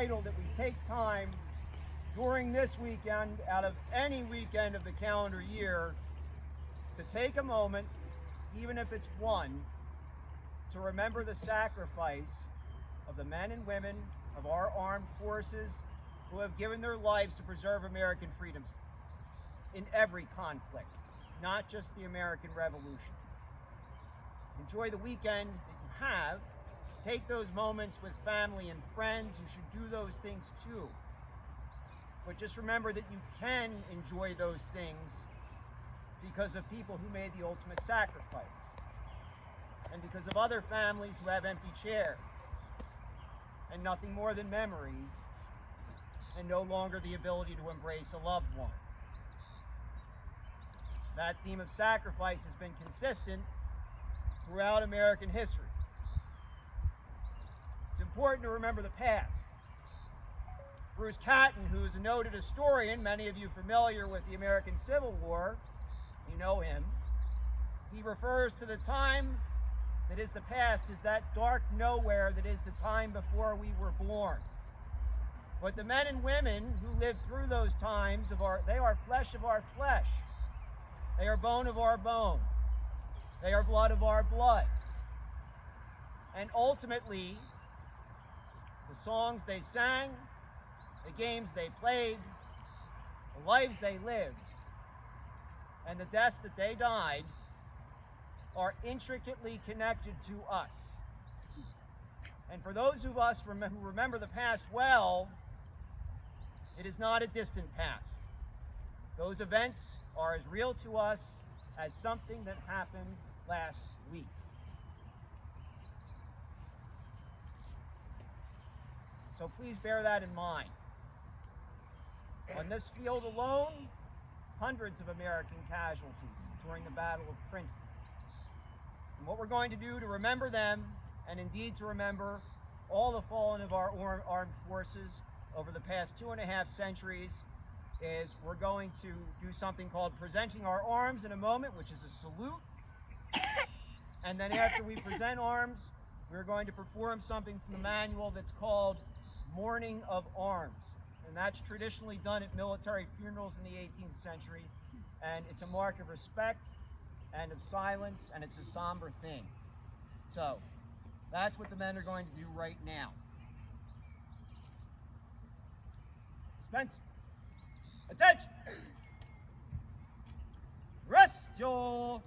vital that we take time during this weekend, out of any weekend of the calendar year, to take a moment, even if it's one, to remember the sacrifice of the men and women of our armed forces who have given their lives to preserve American freedoms in every conflict, not just the American Revolution. Enjoy the weekend that you have. Take those moments with family and friends. You should do those things too. But just remember that you can enjoy those things because of people who made the ultimate sacrifice, and because of other families who have empty chairs and nothing more than memories, and no longer the ability to embrace a loved one. That theme of sacrifice has been consistent throughout American history. It's important to remember the past. Bruce Catton, who is a noted historian, many of you familiar with the American Civil War, you know him, he refers to the time that is the past as that dark nowhere that is the time before we were born. But the men and women who lived through those times, they are flesh of our flesh. They are bone of our bone. They are blood of our blood. And ultimately, the songs they sang, the games they played, the lives they lived, and the deaths that they died are intricately connected to us. And for those of us who remember the past well, it is not a distant past. Those events are as real to us as something that happened last week. So please bear that in mind. On this field alone, hundreds of American casualties during the Battle of Princeton. And what we're going to do to remember them, and indeed to remember all the fallen of our armed forces over the past 2.5 centuries, is we're going to do something called presenting our arms in a moment, which is a salute. And then after we present arms, we're going to perform something from the manual that's called Mourning of Arms. And that's traditionally done at military funerals in the 18th century. And it's a mark of respect and of silence, and it's a somber thing. So that's what the men are going to do right now. Suspense. Attention! Rest your